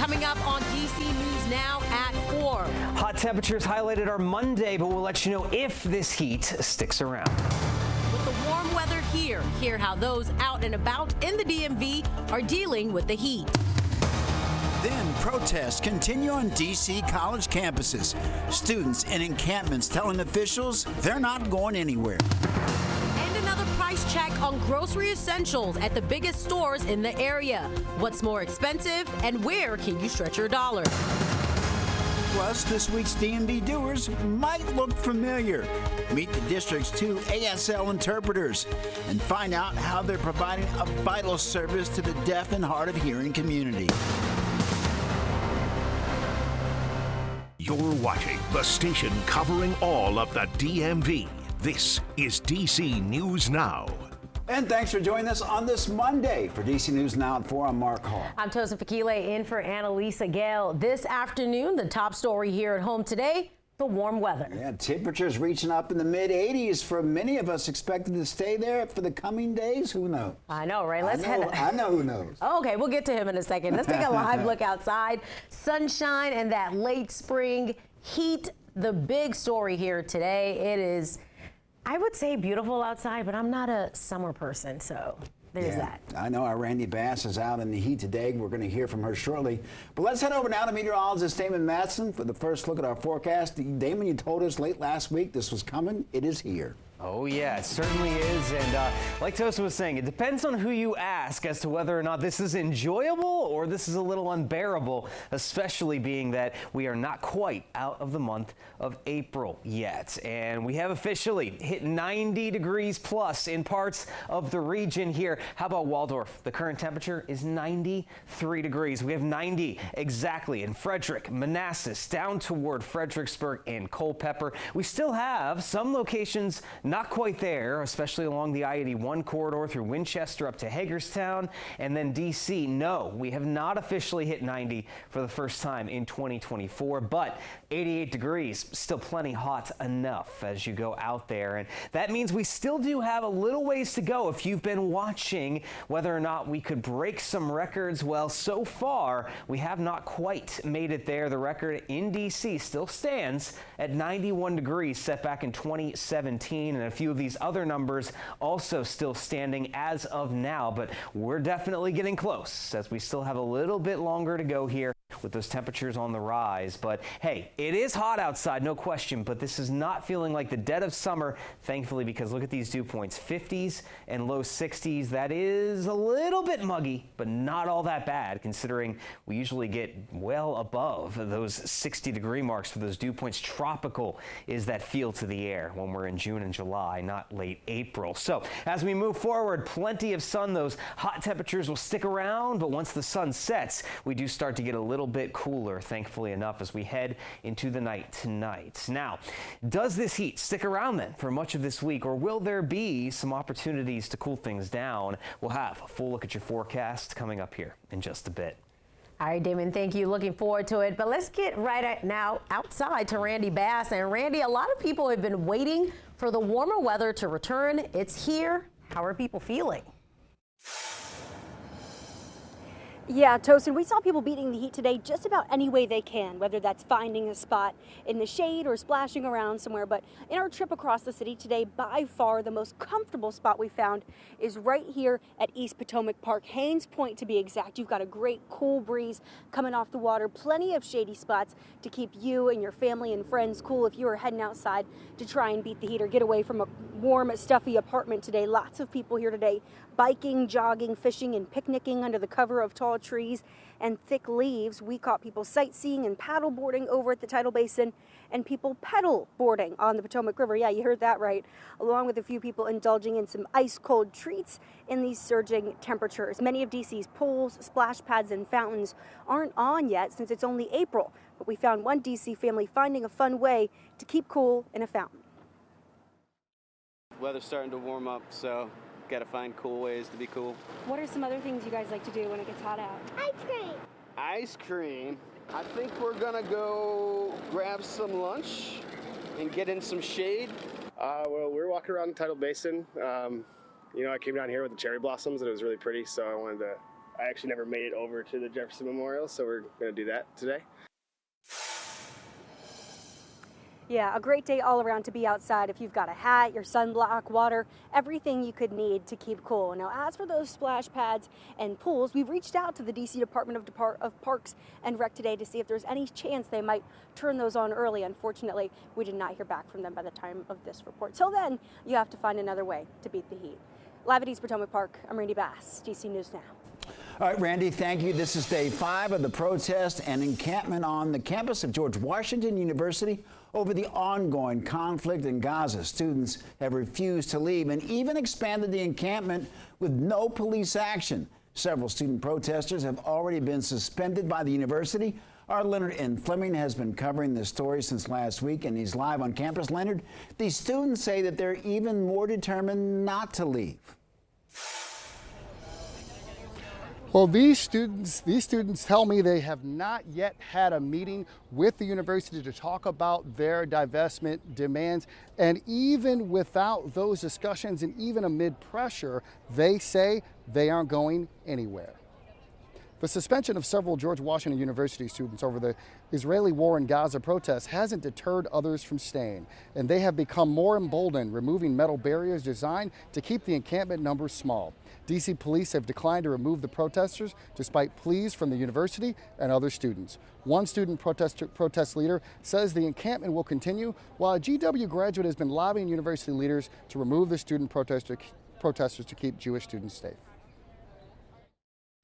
coming up on DC News Now at 4. Hot temperatures highlighted our Monday, but we'll let you know if this heat sticks around. With the warm weather here, hear how those out and about in the DMV are dealing with the heat. Then protests continue on D.C. college campuses. Students in encampments telling officials they're not going anywhere. And another price check on grocery essentials at the biggest stores in the area. What's more expensive and where can you stretch your dollar? Plus, this week's DMV doers might look familiar. Meet the district's 2 ASL interpreters and find out how they're providing a vital service to the deaf and hard of hearing community. You're watching the station covering all of the DMV. This is DC News Now. And thanks for joining us on this Monday. For DC News Now at 4, I'm Mark Hall. I'm Tosin Fakile in for Annalisa Gale. This afternoon, the top story here at home today, the warm weather. Yeah, temperatures reaching up in the mid-80s for many of us, expected to stay there for the coming days. Who knows? I know, right? I know who knows. Okay, we'll get to him in a second. Let's take a live look outside. Sunshine and that late spring heat, the big story here today. It is, I would say, beautiful outside, but I'm not a summer person, so there's that. I know our Randy Bass is out in the heat today. We're going to hear from her shortly. But let's head over now to meteorologist Damon Matson for the first look at our forecast. Damon, you told us late last week this was coming. It is here. Oh, yeah, it certainly is. And like Tosin was saying, it depends on who you ask as to whether or not this is enjoyable or this is a little unbearable, especially being that we are not quite out of the month of April yet. And we have officially hit 90 degrees plus in parts of the region here. How about Waldorf? The current temperature is 93 degrees. We have 90 exactly in Frederick, Manassas, down toward Fredericksburg and Culpeper. We still have some locations not quite there, especially along the I-81 corridor through Winchester up to Hagerstown and then D.C. No, we have not officially hit 90 for the first time in 2024, but 88 degrees, still plenty hot enough as you go out there. And that means we still do have a little ways to go. If you've been watching whether or not we could break some records, well, so far we have not quite made it there. The record in D.C. still stands at 91 degrees set back in 2017. And a few of these other numbers also still standing as of now, but we're definitely getting close as we still have a little bit longer to go here with those temperatures on the rise. But hey, it is hot outside, no question, but this is not feeling like the dead of summer, thankfully, because look at these dew points, 50s and low 60s. That is a little bit muggy, but not all that bad considering we usually get well above those 60-degree marks for those dew points. Tropical is that feel to the air when we're in June and July, not late April. So as we move forward, plenty of sun. Those hot temperatures will stick around, but once the sun sets, we do start to get a little bit cooler, thankfully enough, as we head into the night tonight. Now, does this heat stick around then for much of this week, or will there be some opportunities to cool things down? We'll have a full look at your forecast coming up here in just a bit. All right, Damon, thank you. Looking forward to it. But let's get right now outside to Randy Bass. And Randy, a lot of people have been waiting for the warmer weather to return. It's here. How are people feeling? Yeah, Tosin, we saw people beating the heat today just about any way they can, whether that's finding a spot in the shade or splashing around somewhere. But in our trip across the city today, by far the most comfortable spot we found is right here at East Potomac Park, Haynes Point to be exact. You've got a great cool breeze coming off the water, plenty of shady spots to keep you and your family and friends cool if you are heading outside to try and beat the heat or get away from a warm, stuffy apartment today. Lots of people here today biking, jogging, fishing, and picnicking under the cover of tall trees and thick leaves. We caught people sightseeing and paddle boarding over at the tidal basin and people pedal boarding on the Potomac River. Yeah, you heard that right. Along with a few people indulging in some ice cold treats in these surging temperatures. Many of DC's pools, splash pads, and fountains aren't on yet since it's only April, but we found one DC family finding a fun way to keep cool in a fountain. Weather's starting to warm up, so gotta find cool ways to be cool. What are some other things you guys like to do when it gets hot out? Ice cream. Ice cream? I think we're gonna go grab some lunch and get in some shade. Well, we're walking around the tidal basin. You know, I came down here with the cherry blossoms and it was really pretty, so I wanted to I actually never made it over to the Jefferson Memorial, so we're going to do that today. Yeah, a great day all around to be outside if you've got a hat, your sunblock, water, everything you could need to keep cool. Now, as for those splash pads and pools, we've reached out to the D.C. Department of Parks and Rec today to see if there's any chance they might turn those on early. Unfortunately, we did not hear back from them by the time of this report. Till then, you have to find another way to beat the heat. Live at East Potomac Park, I'm Randy Bass, DC News Now. All right, Randy, thank you. This is day 5 of the protest and encampment on the campus of George Washington University over the ongoing conflict in Gaza. Students have refused to leave and even expanded the encampment with no police action. Several student protesters have already been suspended by the university. Our Leonard N. Fleming has been covering this story since last week, and he's live on campus. Leonard, these students say that they're even more determined not to leave. Well, these students tell me they have not yet had a meeting with the university to talk about their divestment demands. And even without those discussions and even amid pressure, they say they aren't going anywhere. The suspension of several George Washington University students over the Israeli war in Gaza protests hasn't deterred others from staying, and they have become more emboldened, removing metal barriers designed to keep the encampment numbers small. DC police have declined to remove the protesters despite pleas from the university and other students. One student protest leader says the encampment will continue, while a GW graduate has been lobbying university leaders to remove the student protesters to keep Jewish students safe.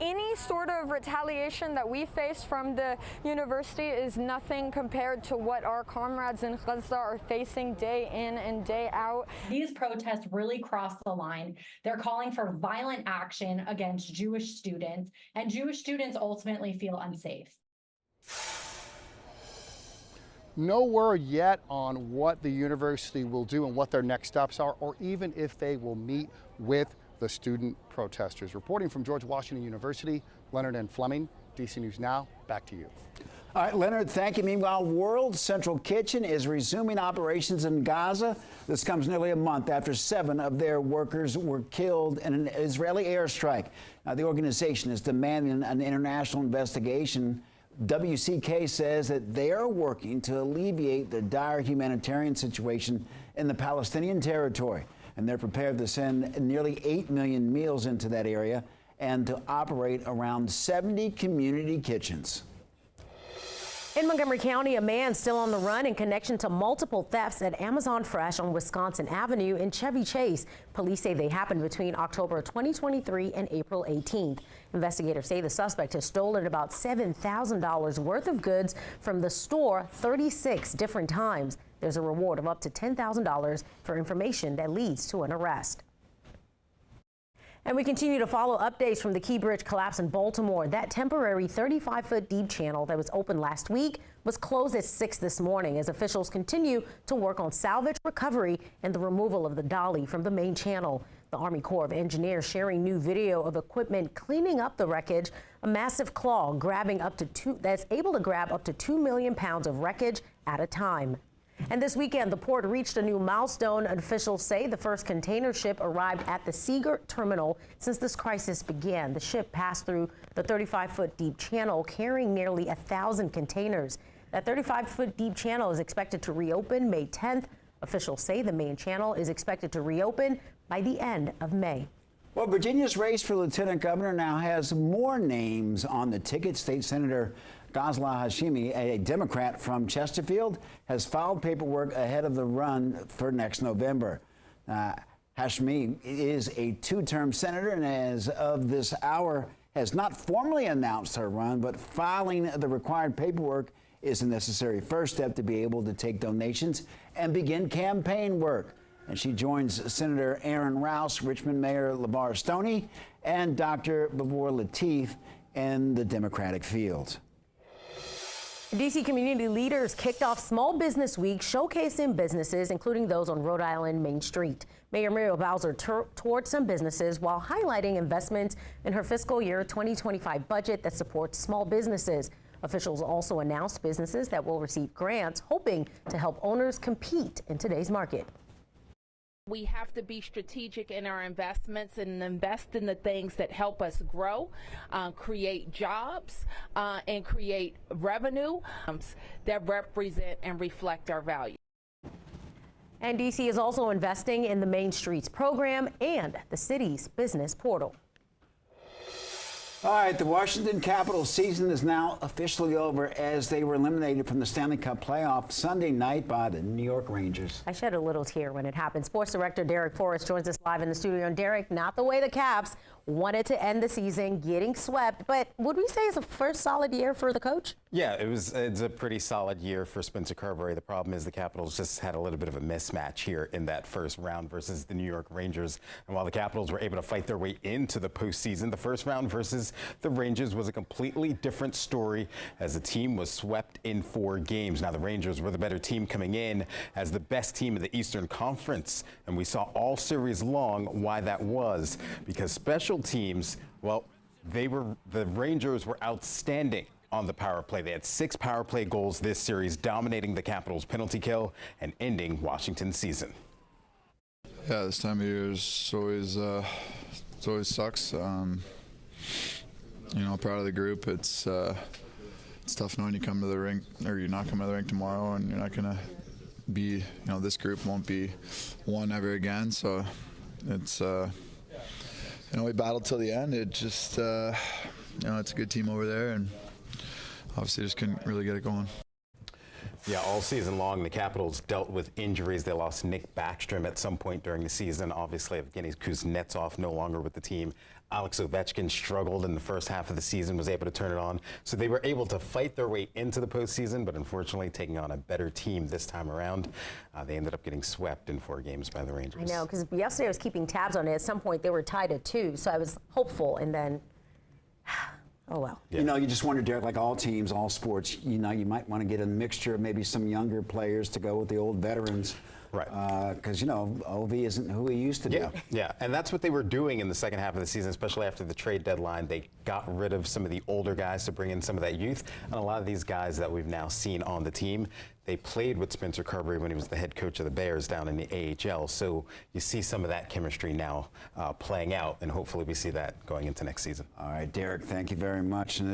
Any sort of retaliation that we face from the university is nothing compared to what our comrades in Gaza are facing day in and day out. These protests really cross the line. They're calling for violent action against Jewish students, and Jewish students ultimately feel unsafe. No word yet on what the university will do and what their next steps are, or even if they will meet with the student protesters. Reporting from George Washington University, Leonard N. Fleming, DC News Now, back to you. All right, Leonard, thank you. Meanwhile, World Central Kitchen is resuming operations in Gaza. This comes nearly a month after 7 of their workers were killed in an Israeli airstrike. Now, the organization is demanding an international investigation. WCK says that they are working to alleviate the dire humanitarian situation in the Palestinian territory, and they're prepared to send nearly 8 million meals into that area and to operate around 70 community kitchens. In Montgomery County, a man still on the run in connection to multiple thefts at Amazon Fresh on Wisconsin Avenue in Chevy Chase. Police say they happened between October 2023 and April 18th. Investigators say the suspect has stolen about $7,000 worth of goods from the store 36 different times. There's a reward of up to $10,000 for information that leads to an arrest. And we continue to follow updates from the Key Bridge collapse in Baltimore. That temporary 35-foot deep channel that was open last week was closed at 6 this morning as officials continue to work on salvage recovery and the removal of the dolly from the main channel. The Army Corps of Engineers sharing new video of equipment cleaning up the wreckage. A massive claw that's able to grab up to 2 million pounds of wreckage at a time. And this weekend, the port reached a new milestone. Officials say the first container ship arrived at the Seagirt terminal since this crisis began. The ship passed through the 35-foot deep channel, carrying nearly 1,000 containers. That 35-foot deep channel is expected to reopen May 10th. Officials say the main channel is expected to reopen by the end of May. Well, Virginia's race for lieutenant governor now has more names on the ticket. State Senator Ghazla Hashimi, a Democrat from Chesterfield, has filed paperwork ahead of the run for next November. Hashimi is a 2-term senator and as of this hour has not formally announced her run, but filing the required paperwork is a necessary first step to be able to take donations and begin campaign work. And she joins Senator Aaron Rouse, Richmond Mayor LeVar Stoney, and Dr. Babur Lateef in the Democratic field. D.C. community leaders kicked off Small Business Week, showcasing businesses, including those on Rhode Island Main Street. Mayor Muriel Bowser toured some businesses while highlighting investments in her fiscal year 2025 budget that supports small businesses. Officials also announced businesses that will receive grants, hoping to help owners compete in today's market. We have to be strategic in our investments and invest in the things that help us grow, create jobs, and create revenue that represent and reflect our values. And DC is also investing in the Main Streets program and the city's business portal. All right, the Washington Capitals season is now officially over as they were eliminated from the Stanley Cup playoff Sunday night by the New York Rangers. I shed a little tear when it happened. Sports director Derek Forrest joins us live in the studio. And Derek, not the way the Caps wanted to end the season, getting swept, but would we say it's a first solid year for the coach? Yeah, it's a pretty solid year for Spencer Carberry. The problem is the Capitals just had a little bit of a mismatch here in that first round versus the New York Rangers. And while the Capitals were able to fight their way into the postseason, the first round versus the Rangers was a completely different story as the team was swept in 4 games. Now, the Rangers were the better team coming in as the best team in the Eastern Conference. And we saw all series long why that was, because special teams, well, the Rangers were outstanding on the power play. They had 6 power play goals this series, dominating the Capitals' penalty kill and ending Washington's season. Yeah, this time of year is always sucks. You know, proud of the group. It's tough knowing you come to the rink, or you're not coming to the rink tomorrow, and you're not gonna be. You know, this group won't be one ever again. So it's you know, we battled till the end. It just, you know, it's a good team over there, and obviously just couldn't really get it going. Yeah, all season long, the Capitals dealt with injuries. They lost Nick Backstrom at some point during the season. Obviously, Evgeny Kuznetsov no longer with the team. Alex Ovechkin struggled in the first half of the season, was able to turn it on. So they were able to fight their way into the postseason, but unfortunately taking on a better team this time around. They ended up getting swept in 4 games by the Rangers. I know, because yesterday I was keeping tabs on it. At some point, they were tied at 2, so I was hopeful, and then, oh well. Yeah. You know, you just wonder, Derek, like all teams, all sports, you know, you might want to get a mixture of maybe some younger players to go with the old veterans. Right. Because, you know, OV isn't who he used to be. Yeah, and that's what they were doing in the second half of the season, especially after the trade deadline. They got rid of some of the older guys to bring in some of that youth. And a lot of these guys that we've now seen on the team, they played with Spencer Carberry when he was the head coach of the Bears down in the AHL. So you see some of that chemistry now playing out, and hopefully we see that going into next season. All right, Derek, thank you very much. And